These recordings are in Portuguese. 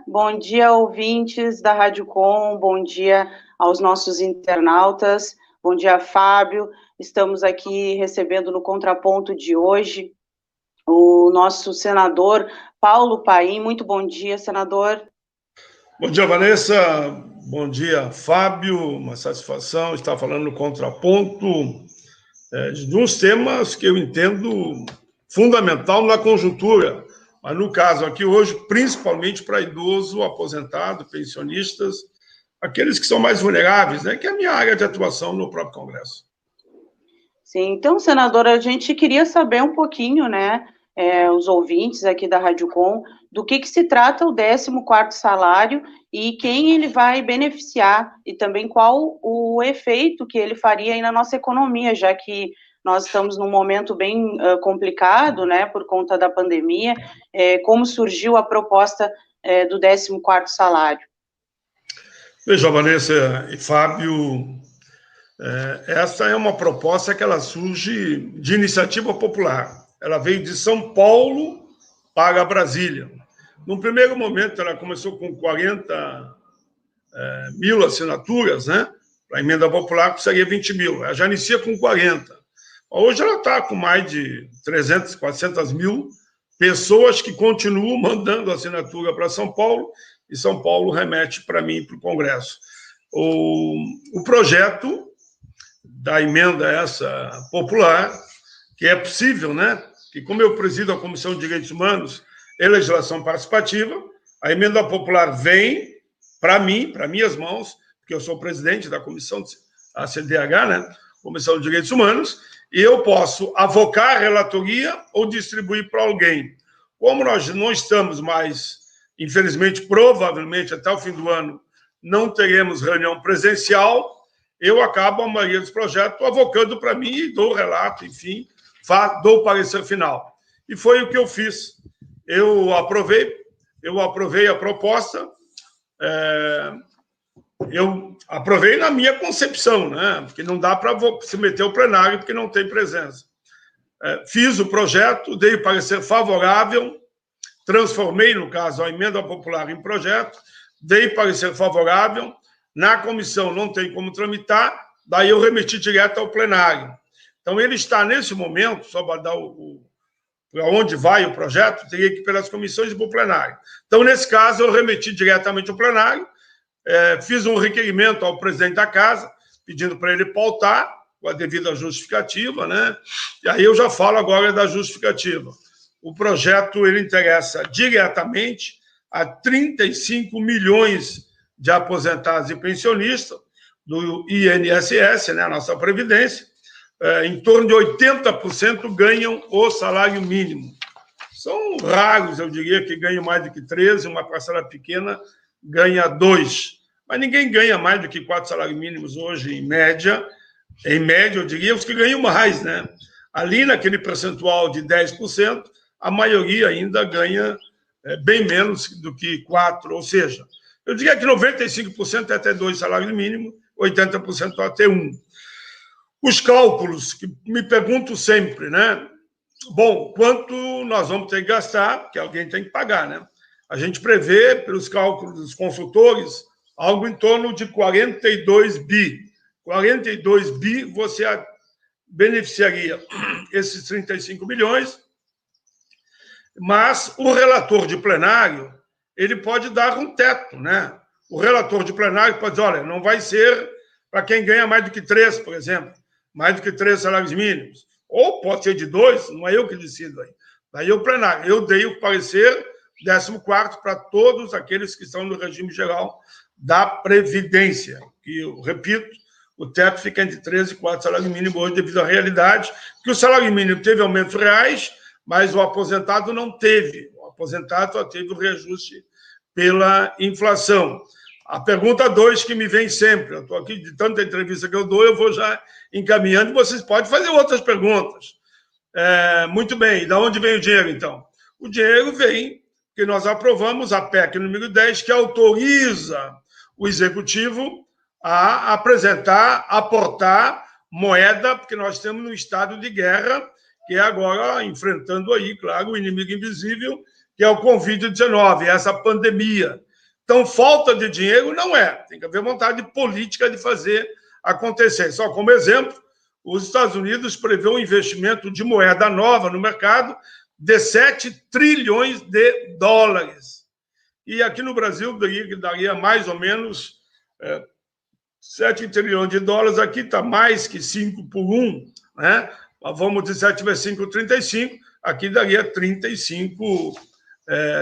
Bom dia, ouvintes da Rádio Com, bom dia aos nossos internautas, bom dia, Fábio. Estamos aqui recebendo no contraponto de hoje o nosso senador Paulo Paim. Muito bom dia, senador. Bom dia, Vanessa. Bom dia, Fábio. Uma satisfação estar falando no contraponto de uns temas que eu entendo fundamental na conjuntura, mas no caso aqui hoje, principalmente para idoso, aposentado, pensionistas, aqueles que são mais vulneráveis, né, que é a minha área de atuação no próprio Congresso. Sim, então, senador, a gente queria saber um pouquinho, né, os ouvintes aqui da Rádio Com, do que se trata o 14º salário e quem ele vai beneficiar, e também qual o efeito que ele faria aí na nossa economia, já que nós estamos num momento bem complicado, né, por conta da pandemia. Como surgiu a proposta do 14º salário? Veja, Vanessa e Fábio, essa é uma proposta que ela surge de iniciativa popular. Ela veio de São Paulo para Brasília. Num primeiro momento, ela começou com 40 mil assinaturas, né? Para a emenda popular, que seria 20 mil. Ela já inicia com 40. Hoje ela está com mais de 300, 400 mil pessoas que continuam mandando assinatura para São Paulo, e São Paulo remete para mim, para o Congresso. O projeto da emenda essa popular, que é possível, né? Que como eu presido a Comissão de Direitos Humanos e Legislação Participativa, a emenda popular vem para mim, para minhas mãos, porque eu sou presidente da comissão, a CDH, né? Comissão de Direitos Humanos, e eu posso avocar a relatoria ou distribuir para alguém. Como nós não estamos mais, infelizmente, provavelmente até o fim do ano, não teremos reunião presencial, eu acabo, a maioria dos projetos, avocando para mim e dou o relato, enfim, dou o parecer final. E foi o que eu fiz. Eu aprovei a proposta, eu aprovei na minha concepção, né? Porque não dá para se meter ao plenário porque não tem presença. Fiz o projeto, dei o parecer favorável, transformei, no caso, a emenda popular em projeto, dei parecer favorável, na comissão não tem como tramitar, daí eu remeti direto ao plenário. Então, ele está, nesse momento, só para dar para onde vai o projeto, teria que ir pelas comissões e para o plenário. Então, nesse caso, eu remeti diretamente ao plenário, fiz um requerimento ao presidente da casa, pedindo para ele pautar com a devida justificativa, né? E aí eu já falo agora da justificativa. O projeto, ele interessa diretamente a 35 milhões de aposentados e pensionistas do INSS, né, a nossa Previdência. Em torno de 80% ganham o salário mínimo. São raros, eu diria, que ganham mais do que 13, uma parcela pequena ganha 2. Mas ninguém ganha mais do que 4 salários mínimos hoje, em média. Em média, eu diria, os que ganham mais, né? Ali, naquele percentual de 10%, a maioria ainda ganha bem menos do que 4, ou seja, eu diria que 95% é até 2 salários mínimos, 80% até 1. Os cálculos, que me pergunto sempre, né? Bom, quanto nós vamos ter que gastar, que alguém tem que pagar, né? A gente prevê, pelos cálculos dos consultores, algo em torno de 42 bi. 42 bi, você beneficiaria esses 35 milhões, mas o relator de plenário, ele pode dar um teto, né? O relator de plenário pode dizer, olha, não vai ser para quem ganha mais do que 3, por exemplo, mais do que 3 salários mínimos. Ou pode ser de 2, não é eu que decido aí. Daí o plenário. Eu dei o parecer 14º para todos aqueles que estão no regime geral da Previdência, que, eu repito, o teto fica entre 13 e 4 salários mínimos hoje devido à realidade, que o salário mínimo teve aumentos reais, mas o aposentado não teve. O aposentado só teve o reajuste pela inflação. A pergunta 2 que me vem sempre, eu estou aqui de tanta entrevista que eu dou, eu vou já encaminhando, vocês podem fazer outras perguntas. Muito bem, e de onde vem o dinheiro, então? O dinheiro vem, que nós aprovamos a PEC número 10, que autoriza o Executivo a apresentar, aportar moeda, porque nós temos um estado de guerra, que é agora enfrentando aí, claro, o inimigo invisível, que é o Covid-19, essa pandemia. Então, falta de dinheiro não é. Tem que haver vontade política de fazer acontecer. Só como exemplo, os Estados Unidos prevê um investimento de moeda nova no mercado de 7 trilhões de dólares. E aqui no Brasil daria mais ou menos 7 trilhões de dólares. Aqui está mais que 5 por 1, né? Vamos dizer, 7 vezes 5, 35. Aqui daria 35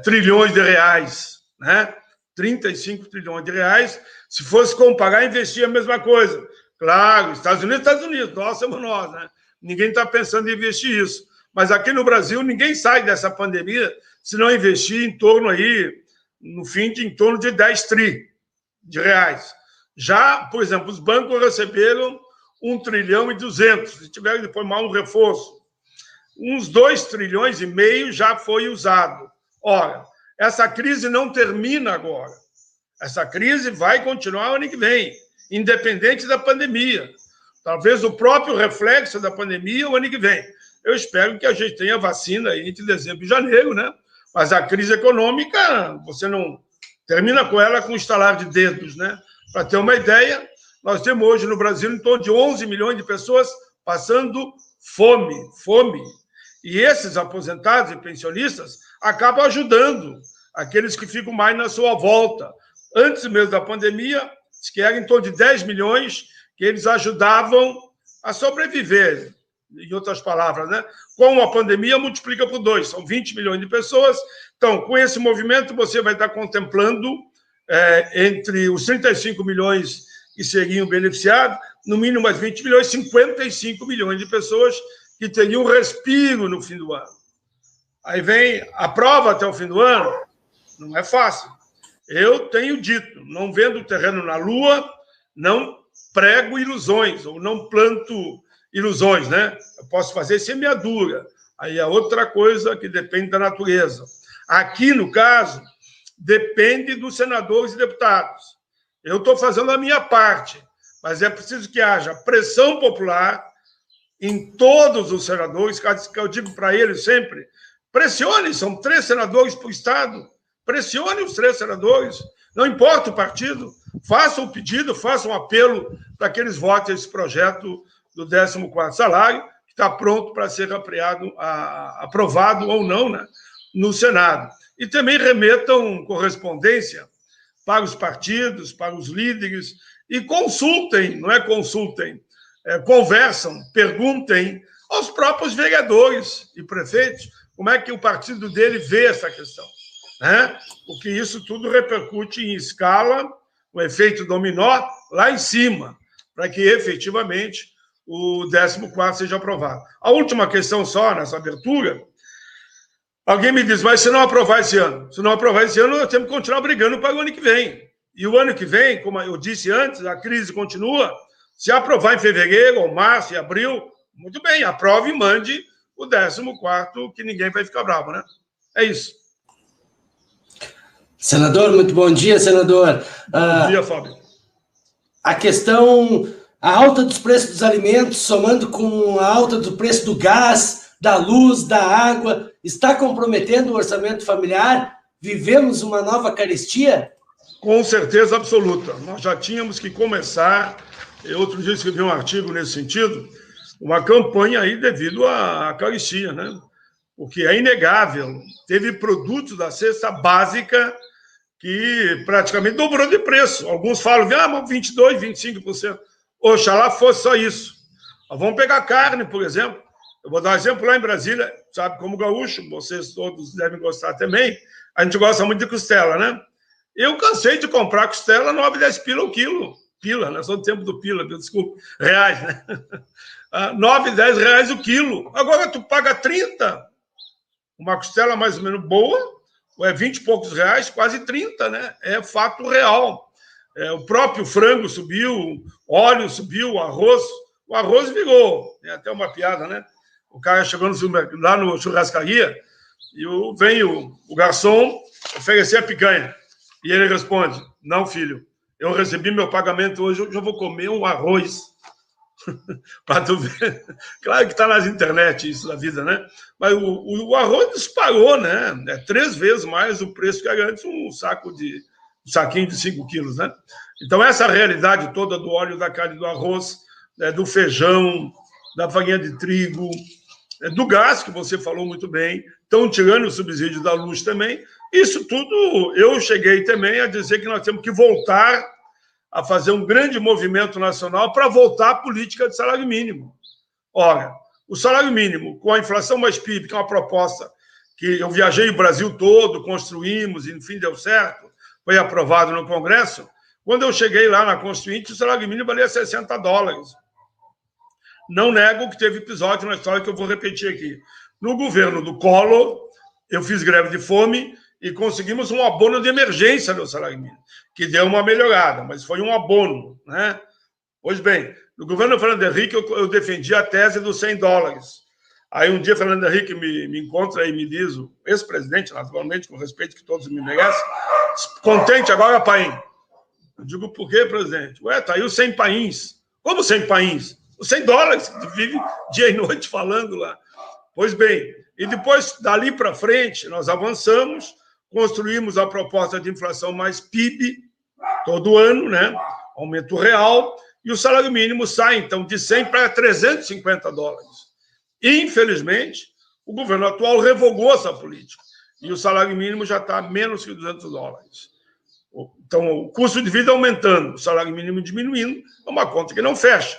trilhões de reais, né? 35 trilhões de reais. Se fosse comparar, investir a mesma coisa. Claro, Estados Unidos, nós somos nós, né? Ninguém está pensando em investir isso. Mas aqui no Brasil, ninguém sai dessa pandemia se não investir em torno aí, no fim, em torno de 10 tri de reais. Já, por exemplo, os bancos receberam 1 trilhão e 200, se tiver depois mais um reforço. Uns 2 trilhões e meio já foi usado. Ora, essa crise não termina agora. Essa crise vai continuar o ano que vem, independente da pandemia. Talvez o próprio reflexo da pandemia o ano que vem. Eu espero que a gente tenha vacina aí entre dezembro e janeiro, né? Mas a crise econômica, você não termina com ela com um estalar de dedos, né? Para ter uma ideia, nós temos hoje no Brasil em torno de 11 milhões de pessoas passando fome. E esses aposentados e pensionistas acabam ajudando aqueles que ficam mais na sua volta. Antes mesmo da pandemia, que era em torno de 10 milhões que eles ajudavam a sobreviver. Em outras palavras, né? Com a pandemia, multiplica por 2, são 20 milhões de pessoas. Então, com esse movimento, você vai estar contemplando, entre os 35 milhões que seriam beneficiados, no mínimo mais 20 milhões, 55 milhões de pessoas que teriam um respiro no fim do ano. Aí vem a prova até o fim do ano, não é fácil. Eu tenho dito, não vendo terreno na Lua, não prego ilusões, ou não planto ilusões, né? Eu posso fazer semeadura. Aí é outra coisa que depende da natureza. Aqui, no caso, depende dos senadores e deputados. Eu estou fazendo a minha parte, mas é preciso que haja pressão popular em todos os senadores, que eu digo para eles sempre, pressione, são 3 senadores por estado, pressione os 3 senadores, não importa o partido, façam o pedido, façam um apelo para que eles votem esse projeto do 14º salário, que está pronto para ser aprovado ou não, né, no Senado. E também remetam correspondência para os partidos, para os líderes, e consultem, não é consultem, conversam, perguntem aos próprios vereadores e prefeitos como é que o partido dele vê essa questão, né? Porque isso tudo repercute em escala, o efeito dominó lá em cima, para que efetivamente o 14º seja aprovado. A última questão só, nessa abertura, alguém me diz, mas se não aprovar esse ano? Se não aprovar esse ano, nós temos que continuar brigando para o ano que vem. E o ano que vem, como eu disse antes, a crise continua. Se aprovar em fevereiro, ou março, e abril, muito bem, aprove e mande o 14º, que ninguém vai ficar bravo, né? É isso. Senador, muito bom dia, senador. Bom dia, Fábio. A questão, a alta dos preços dos alimentos, somando com a alta do preço do gás, da luz, da água, está comprometendo o orçamento familiar? Vivemos uma nova carestia? Com certeza absoluta. Nós já tínhamos que começar, outro dia escrevi um artigo nesse sentido, uma campanha aí devido à carestia, né? Porque é inegável. Teve produtos da cesta básica que praticamente dobrou de preço. Alguns falam, mas 22%, 25%. Oxalá fosse só isso. Nós vamos pegar carne, por exemplo. Eu vou dar um exemplo lá em Brasília, sabe, como gaúcho, vocês todos devem gostar também, a gente gosta muito de costela, né? Eu cansei de comprar costela 9, 10 pila o quilo. Pila, né? Só no tempo do pila, desculpa, reais, né? 9, 10 reais o quilo. Agora tu paga 30. Uma costela mais ou menos boa, é 20 e poucos reais, quase 30, né? É fato real. O próprio frango subiu, óleo subiu, o arroz virou. Tem até uma piada, né? O cara chegou lá no churrascaria e vem o garçom oferecer a picanha. E ele responde, não, filho, eu recebi meu pagamento hoje, eu vou comer um arroz. Para tu ver. Claro que está nas internet isso da vida, né? Mas o arroz disparou, né? É 3 vezes mais o preço que era antes um saquinho de 5 quilos, né? Então, essa realidade toda do óleo, da carne, do arroz, do feijão, da farinha de trigo, do gás, que você falou muito bem, estão tirando o subsídio da luz também. Isso tudo, eu cheguei também a dizer que nós temos que voltar a fazer um grande movimento nacional para voltar à política de salário mínimo. Ora, o salário mínimo, com a inflação mais PIB, que é uma proposta que eu viajei o Brasil todo, construímos, e, enfim, deu certo, foi aprovado no Congresso. Quando eu cheguei lá na Constituinte, o salário mínimo valia $60. Não nego que teve episódio na história que eu vou repetir aqui. No governo do Collor, eu fiz greve de fome e conseguimos um abono de emergência no salário mínimo, que deu uma melhorada, mas foi um abono, né? Pois bem, no governo do Fernando Henrique, eu defendi a tese dos $100. Aí um dia, Fernando Henrique me encontra e me diz, o ex-presidente, naturalmente, com respeito que todos me merecem, contente agora, paim. Eu digo, por quê, presidente? Ué, tá aí os 100 pains. Como 100 pains? Os $100, que tu vive dia e noite falando lá. Pois bem, e depois, dali para frente, nós avançamos, construímos a proposta de inflação mais PIB, todo ano, né? Aumento real, e o salário mínimo sai, então, de 100 para $350. Infelizmente, o governo atual revogou essa política, e o salário mínimo já está menos que $200. Então, o custo de vida aumentando, o salário mínimo diminuindo, é uma conta que não fecha.